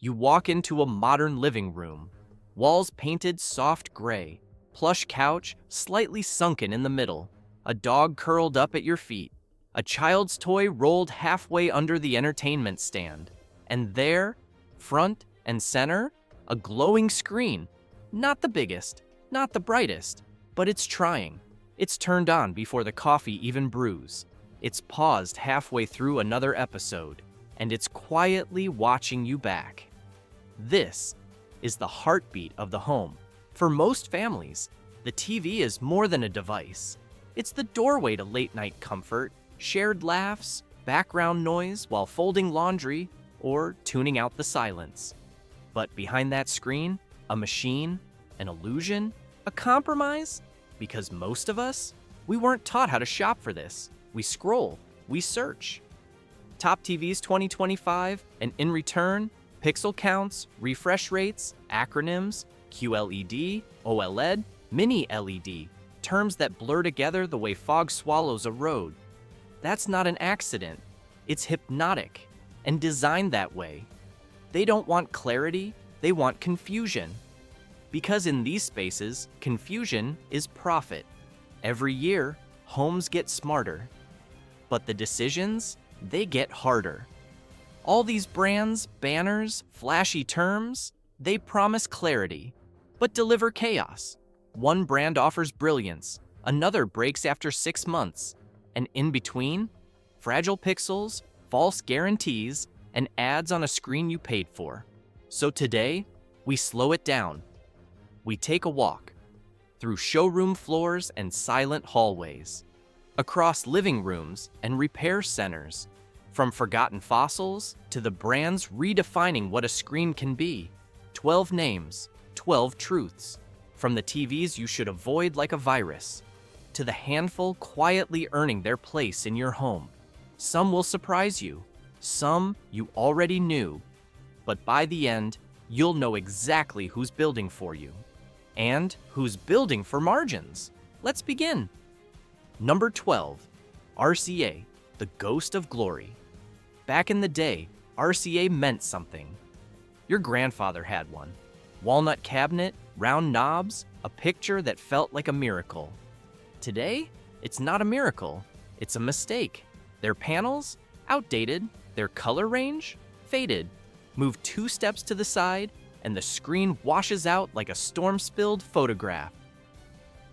You walk into a modern living room, walls painted soft gray, plush couch slightly sunken in the middle, a dog curled up at your feet, a child's toy rolled halfway under the entertainment stand, and there, front and center, a glowing screen. Not the biggest, not the brightest, but it's trying. It's turned on before the coffee even brews. It's paused halfway through another episode, and it's quietly watching you back. This is the heartbeat of the home. For most families, the TV is more than a device. It's the doorway to late-night comfort, shared laughs, background noise while folding laundry, or tuning out the silence. But behind that screen, a machine, an illusion, a compromise? Because most of us, we weren't taught how to shop for this. We scroll, we search. Top TVs 2025, and in return, pixel counts, refresh rates, acronyms, QLED, OLED, Mini LED, terms that blur together the way fog swallows a road. That's not an accident. It's hypnotic and designed that way. They don't want clarity, they want confusion. Because in these spaces, confusion is profit. Every year, homes get smarter. But the decisions, they get harder. All these brands, banners, flashy terms, they promise clarity, but deliver chaos. One brand offers brilliance, another breaks after 6 months, and in between, fragile pixels, false guarantees, and ads on a screen you paid for. So today, we slow it down. We take a walk through showroom floors and silent hallways, across living rooms and repair centers, from forgotten fossils to the brands redefining what a screen can be. 12 names, 12 truths, from the TVs you should avoid like a virus, to the handful quietly earning their place in your home. Some will surprise you, some you already knew, but by the end, you'll know exactly who's building for you and who's building for margins. Let's begin. Number 12, RCA, the ghost of glory. Back in the day, RCA meant something. Your grandfather had one. Walnut cabinet, round knobs, a picture that felt like a miracle. Today, it's not a miracle, it's a mistake. Their panels, outdated. Their color range, faded. Move 2 steps to the side, and the screen washes out like a storm-spilled photograph.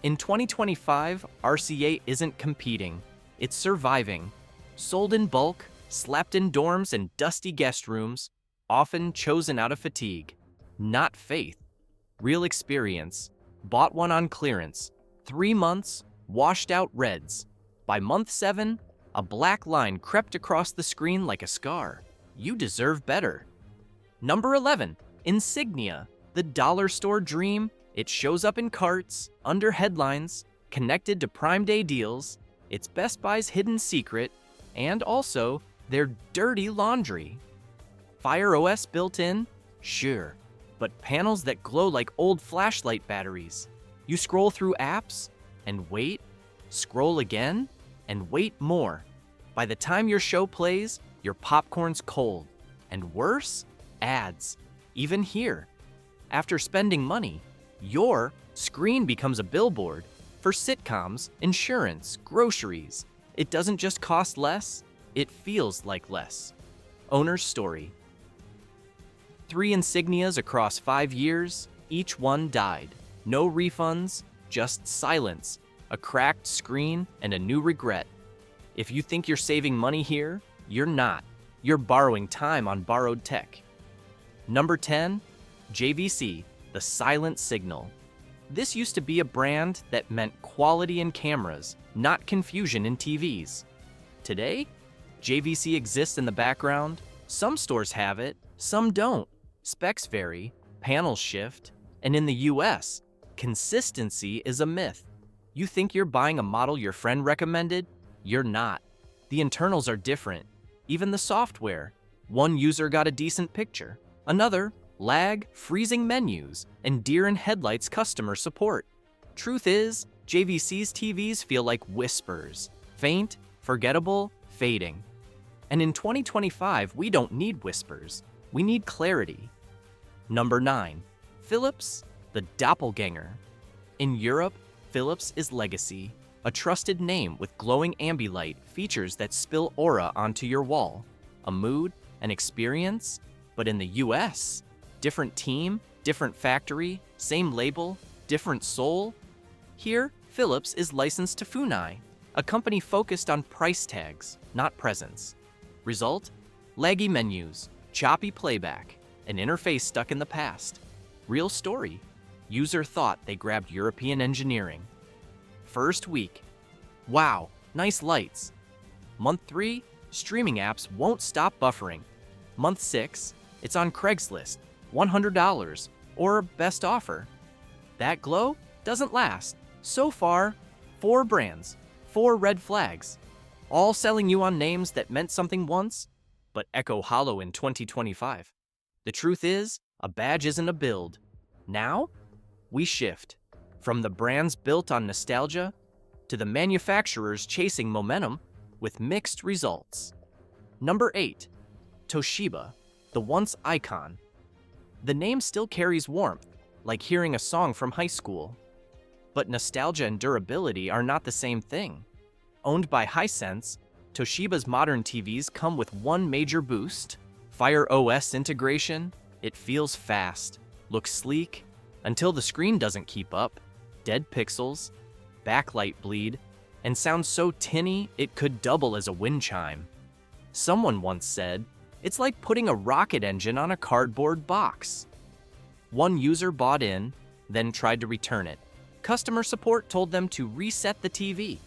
In 2025, RCA isn't competing, it's surviving. Sold in bulk, slapped in dorms and dusty guest rooms, often chosen out of fatigue. Not faith, real experience. Bought one on clearance, 3 months, washed out reds. By month 7, a black line crept across the screen like a scar. You deserve better. Number 11, Insignia, the dollar store dream. It shows up in carts, under headlines, connected to Prime Day deals. It's Best Buy's hidden secret, and also their dirty laundry. Fire OS built in? Sure, but panels that glow like old flashlight batteries. You scroll through apps, and wait, scroll again, and wait more. By the time your show plays, your popcorn's cold. And worse, ads. Even here. After spending money, your screen becomes a billboard for sitcoms, insurance, groceries. It doesn't just cost less, it feels like less. Owner's story. 3 Insignias across 5 years, each one died. No refunds, just silence, a cracked screen, and a new regret. If you think you're saving money here, you're not. You're borrowing time on borrowed tech. Number 10, JVC, the silent signal. This used to be a brand that meant quality in cameras, not confusion in TVs. Today, JVC exists in the background. Some stores have it, some don't. Specs vary, panels shift, and in the US, consistency is a myth. You think you're buying a model your friend recommended? You're not. The internals are different. Even the software. One user got a decent picture. Another, lag, freezing menus, and deer in headlights customer support. Truth is, JVC's TVs feel like whispers. Faint, forgettable, fading. And in 2025, we don't need whispers. We need clarity. Number 9. Philips, the doppelganger. In Europe, Philips is legacy, a trusted name with glowing ambilight features that spill aura onto your wall, a mood, an experience. But in the US, different team, different factory, same label, different soul. Here, Philips is licensed to Funai, a company focused on price tags, not presence. Result? Laggy menus, choppy playback, an interface stuck in the past. Real story. User thought they grabbed European engineering. First week. Wow, nice lights. Month 3, streaming apps won't stop buffering. Month 6, it's on Craigslist, $100, or best offer. That glow doesn't last. So far, 4 brands, 4 red flags, all selling you on names that meant something once, but echo hollow in 2025. The truth is, a badge isn't a build. Now, we shift from the brands built on nostalgia to the manufacturers chasing momentum with mixed results. Number 8. Toshiba, the once icon. The name still carries warmth, like hearing a song from high school. But nostalgia and durability are not the same thing. Owned by Hisense, Toshiba's modern TVs come with one major boost: Fire OS integration. It feels fast, looks sleek, until the screen doesn't keep up. Dead pixels, backlight bleed, and sounds so tinny it could double as a wind chime. Someone once said, it's like putting a rocket engine on a cardboard box. One user bought in, then tried to return it. Customer support told them to reset the TV.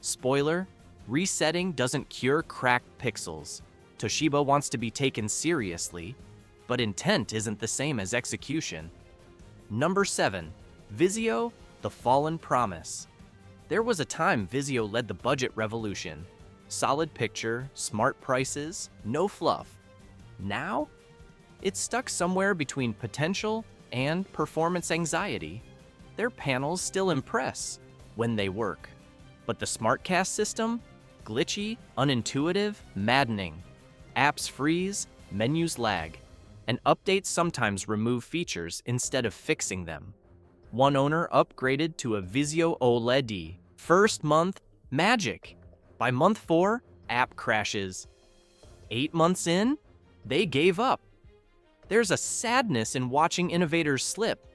Spoiler, resetting doesn't cure cracked pixels. Toshiba wants to be taken seriously, but intent isn't the same as execution. Number 7. Vizio, the fallen promise. There was a time Vizio led the budget revolution. Solid picture, smart prices, no fluff. Now, it's stuck somewhere between potential and performance anxiety. Their panels still impress when they work, but the SmartCast system? Glitchy, unintuitive, maddening. Apps freeze, menus lag, and updates sometimes remove features instead of fixing them. One owner upgraded to a Vizio OLED. First month, magic. By month 4, app crashes. 8 months in, they gave up. There's a sadness in watching innovators slip.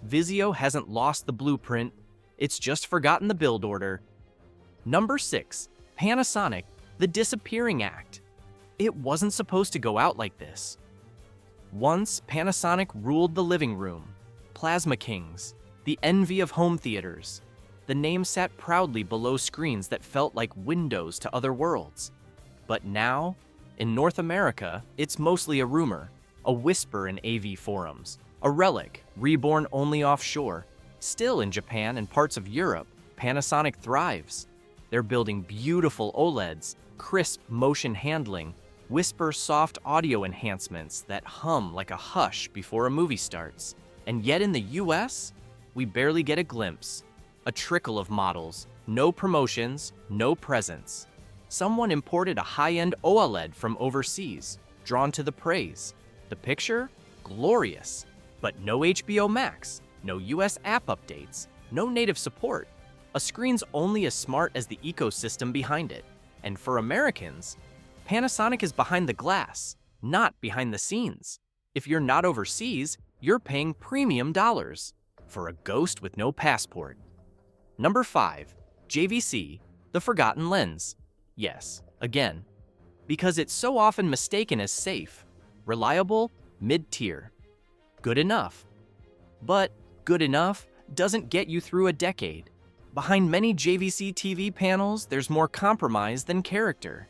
Vizio hasn't lost the blueprint, it's just forgotten the build order. Number 6. Panasonic, the disappearing act. It wasn't supposed to go out like this. Once, Panasonic ruled the living room. Plasma Kings, the envy of home theaters. The name sat proudly below screens that felt like windows to other worlds. But now, in North America, it's mostly a rumor, a whisper in AV forums, a relic, reborn only offshore. Still in Japan and parts of Europe, Panasonic thrives. They're building beautiful OLEDs, crisp motion handling, whisper soft audio enhancements that hum like a hush before a movie starts. And yet in the US, we barely get a glimpse. A trickle of models, no promotions, no presence. Someone imported a high-end OLED from overseas, drawn to the praise. The picture? Glorious. But no HBO Max, no US app updates, no native support. A screen's only as smart as the ecosystem behind it. And for Americans, Panasonic is behind the glass, not behind the scenes. If you're not overseas, you're paying premium dollars for a ghost with no passport. Number 5. JVC, the forgotten lens. Yes, again, because it's so often mistaken as safe, reliable, mid-tier. Good enough. But good enough doesn't get you through a decade. Behind many JVC TV panels, there's more compromise than character.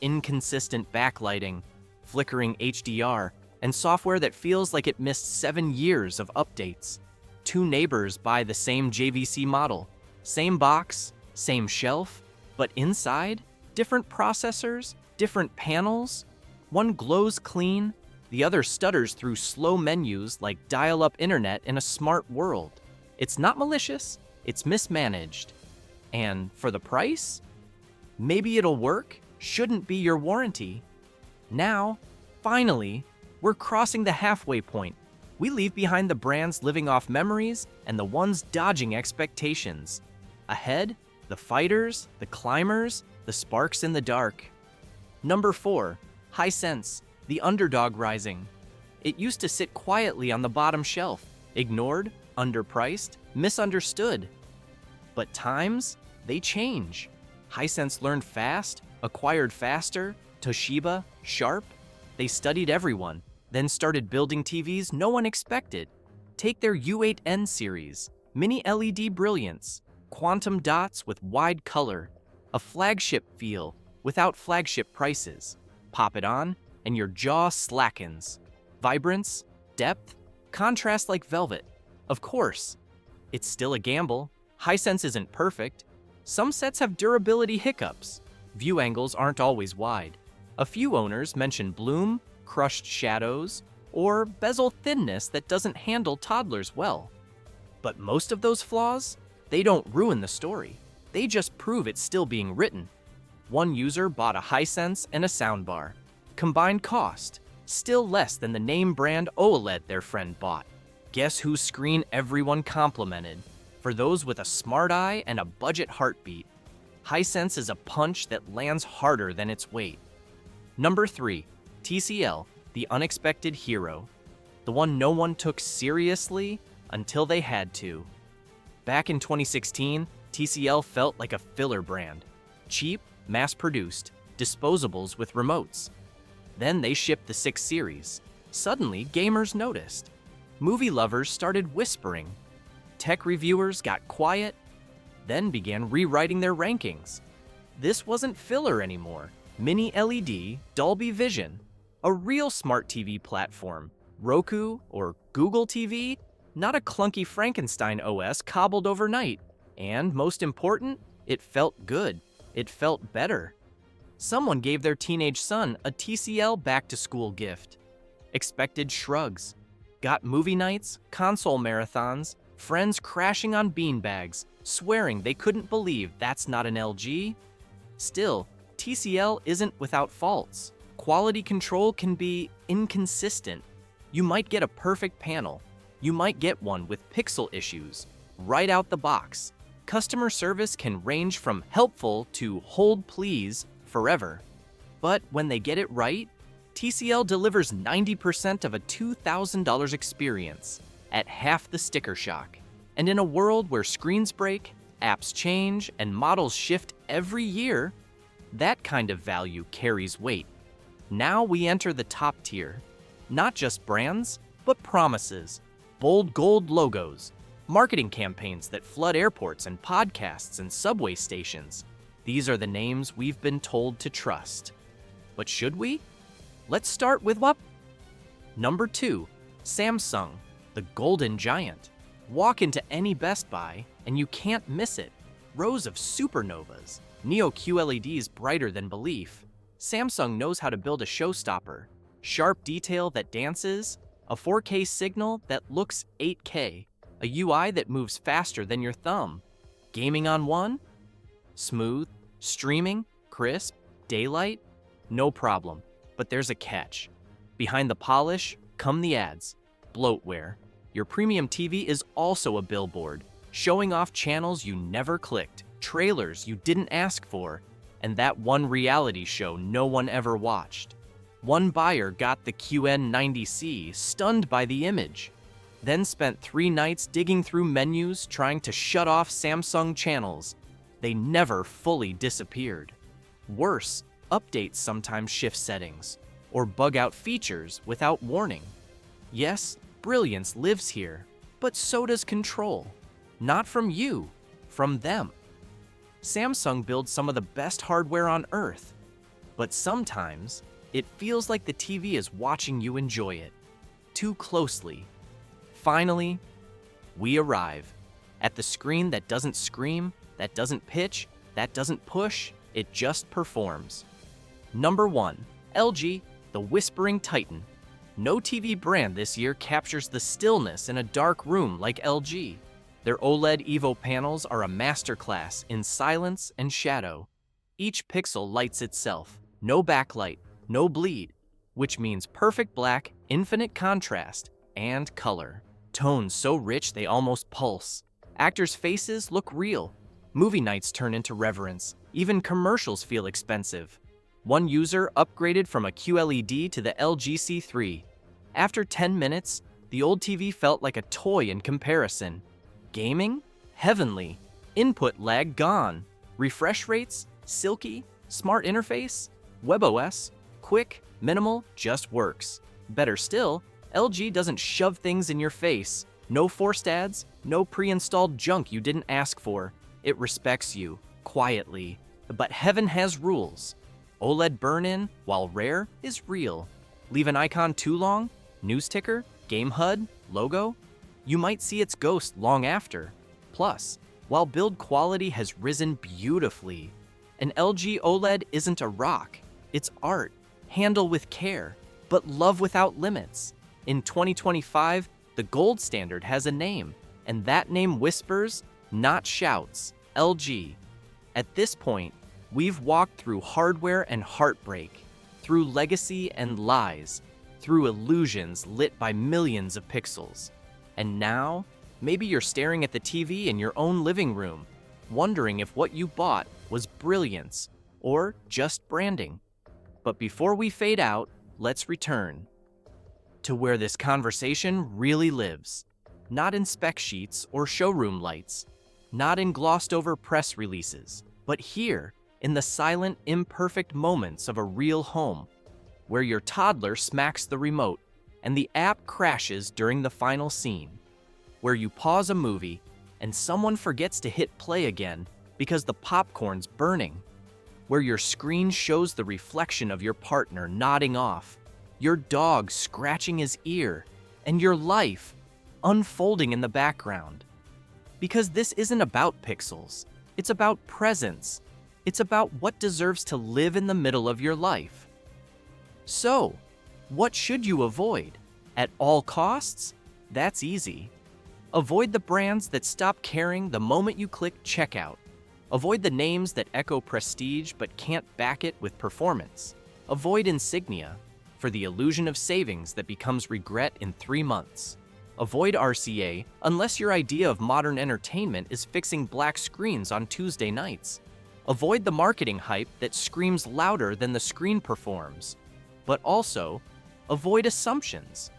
Inconsistent backlighting, flickering HDR, and software that feels like it missed 7 years of updates. 2 neighbors buy the same JVC model, same box, same shelf, but inside, different processors, different panels. One glows clean, the other stutters through slow menus like dial-up internet in a smart world. It's not malicious, it's mismanaged. And for the price? Maybe it'll work, shouldn't be your warranty. Now, finally, we're crossing the halfway point. We leave behind the brands living off memories and the ones dodging expectations. Ahead, the fighters, the climbers, the sparks in the dark. Number 4. Hisense, the underdog rising. It used to sit quietly on the bottom shelf, ignored, underpriced, misunderstood. But times, they change. Hisense learned fast, acquired faster, Toshiba, Sharp. They studied everyone, then started building TVs no one expected. Take their U8N series, mini LED brilliance, quantum dots with wide color, a flagship feel without flagship prices. Pop it on, and your jaw slackens. Vibrance, depth, contrast like velvet. Of course, it's still a gamble. Hisense isn't perfect. Some sets have durability hiccups. View angles aren't always wide. A few owners mention bloom, crushed shadows, or bezel thinness that doesn't handle toddlers well. But most of those flaws, they don't ruin the story. They just prove it's still being written. One user bought a Hisense and a soundbar. Combined cost, still less than the name brand OLED their friend bought. Guess whose screen everyone complimented? For those with a smart eye and a budget heartbeat, Hisense is a punch that lands harder than its weight. Number 3. TCL, the unexpected hero. The one no one took seriously until they had to. Back in 2016, TCL felt like a filler brand. Cheap, mass-produced, disposables with remotes. Then they shipped the 6 series. Suddenly, gamers noticed. Movie lovers started whispering. Tech reviewers got quiet, then began rewriting their rankings. This wasn't filler anymore. Mini LED, Dolby Vision, a real smart TV platform. Roku or Google TV, not a clunky Frankenstein OS cobbled overnight. And most important, it felt good. It felt better. Someone gave their teenage son a TCL back-to-school gift. Expected shrugs. Got movie nights, console marathons, friends crashing on beanbags, swearing they couldn't believe that's not an LG. Still, TCL isn't without faults. Quality control can be inconsistent. You might get a perfect panel. You might get one with pixel issues. Right out the box. Customer service can range from helpful to hold please forever. But when they get it right, TCL delivers 90% of a $2,000 experience at half the sticker shock. And in a world where screens break, apps change, and models shift every year, that kind of value carries weight. Now we enter the top tier. Not just brands, but promises, bold gold logos, marketing campaigns that flood airports and podcasts and subway stations. These are the names we've been told to trust. But should we? Let's start with what? Number 2, Samsung, the golden giant. Walk into any Best Buy and you can't miss it. Rows of supernovas, Neo QLEDs brighter than belief. Samsung knows how to build a showstopper. Sharp detail that dances, a 4K signal that looks 8K, a UI that moves faster than your thumb. Gaming on one? Smooth, streaming, crisp, daylight? No problem. But there's a catch. Behind the polish come the ads. Bloatware. Your premium TV is also a billboard, showing off channels you never clicked, trailers you didn't ask for, and that one reality show no one ever watched. One buyer got the QN90C, stunned by the image, then spent 3 nights digging through menus trying to shut off Samsung channels. They never fully disappeared. Worse, updates sometimes shift settings or bug out features without warning. Yes, brilliance lives here, but so does control. Not from you, from them. Samsung builds some of the best hardware on earth, but sometimes it feels like the TV is watching you enjoy it too closely. Finally, we arrive at the screen that doesn't scream, that doesn't pitch, that doesn't push, it just performs. Number 1, LG, the Whispering Titan. No TV brand this year captures the stillness in a dark room like LG. Their OLED EVO panels are a masterclass in silence and shadow. Each pixel lights itself, no backlight, no bleed, which means perfect black, infinite contrast, and color. Tones so rich they almost pulse. Actors' faces look real. Movie nights turn into reverence. Even commercials feel expensive. One user upgraded from a QLED to the LG C3. After 10 minutes, the old TV felt like a toy in comparison. Gaming? Heavenly. Input lag gone. Refresh rates? Silky. Smart interface? WebOS? Quick, minimal, just works. Better still, LG doesn't shove things in your face. No forced ads, no pre-installed junk you didn't ask for. It respects you, quietly. But heaven has rules. OLED burn-in, while rare, is real. Leave an icon too long? News ticker? Game HUD? Logo? You might see its ghost long after. Plus, while build quality has risen beautifully, an LG OLED isn't a rock. It's art. Handle with care, but love without limits. In 2025, the gold standard has a name, and that name whispers, not shouts, LG. At this point, we've walked through hardware and heartbreak, through legacy and lies, through illusions lit by millions of pixels. And now, maybe you're staring at the TV in your own living room, wondering if what you bought was brilliance or just branding. But before we fade out, let's return to where this conversation really lives. Not in spec sheets or showroom lights, not in glossed-over press releases, but here, in the silent, imperfect moments of a real home, where your toddler smacks the remote and the app crashes during the final scene, where you pause a movie and someone forgets to hit play again because the popcorn's burning, where your screen shows the reflection of your partner nodding off, your dog scratching his ear, and your life unfolding in the background. Because this isn't about pixels, it's about presence. It's about what deserves to live in the middle of your life. So, what should you avoid? At all costs? That's easy. Avoid the brands that stop caring the moment you click checkout. Avoid the names that echo prestige but can't back it with performance. Avoid insignia, for the illusion of savings that becomes regret in 3 months. Avoid RCA unless your idea of modern entertainment is fixing black screens on Tuesday nights. Avoid the marketing hype that screams louder than the screen performs. But also, avoid assumptions,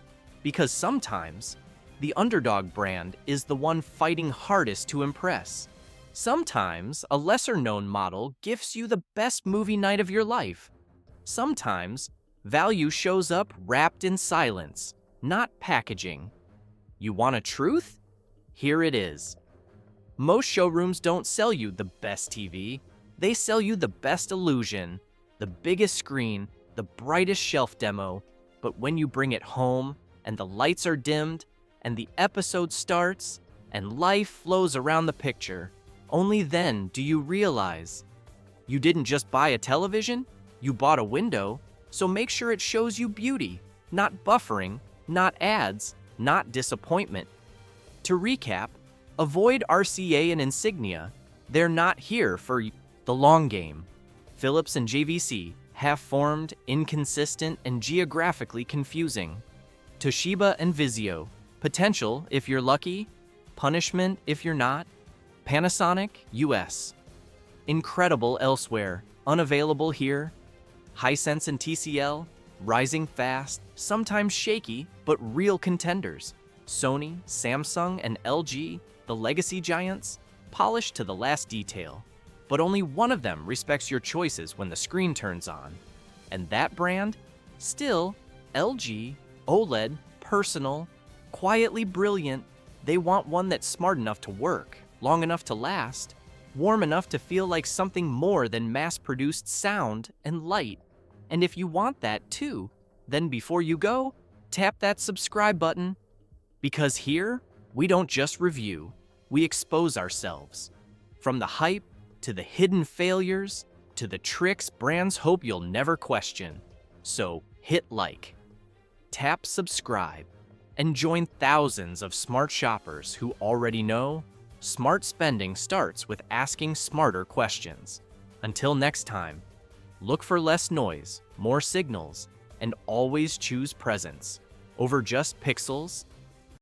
because sometimes the underdog brand is the one fighting hardest to impress. Sometimes a lesser-known model gifts you the best movie night of your life. Sometimes value shows up wrapped in silence, not packaging. You want a truth? Here it is. Most showrooms don't sell you the best TV. They sell you the best illusion, the biggest screen, the brightest shelf demo. But when you bring it home, and the lights are dimmed, and the episode starts, and life flows around the picture, only then do you realize you didn't just buy a television, you bought a window. So make sure it shows you beauty, not buffering, not ads, not disappointment. To recap, avoid RCA and insignia. They're not here for the long game. Philips and JVC, half-formed, inconsistent, and geographically confusing. Toshiba and Vizio, potential if you're lucky, punishment if you're not. Panasonic, US. Incredible elsewhere, unavailable here. Hisense and TCL, rising fast, sometimes shaky, but real contenders. Sony, Samsung, and LG, the legacy giants, polished to the last detail. But only one of them respects your choices when the screen turns on. And that brand? Still, LG, OLED, personal, quietly brilliant. They want one that's smart enough to work, long enough to last, warm enough to feel like something more than mass-produced sound and light. And if you want that too, then before you go, tap that subscribe button. Because here, we don't just review, we expose ourselves. From the hype, to the hidden failures, to the tricks brands hope you'll never question. So hit like, tap subscribe, and join thousands of smart shoppers who already know smart spending starts with asking smarter questions. Until next time, look for less noise, more signals, and always choose presence over just pixels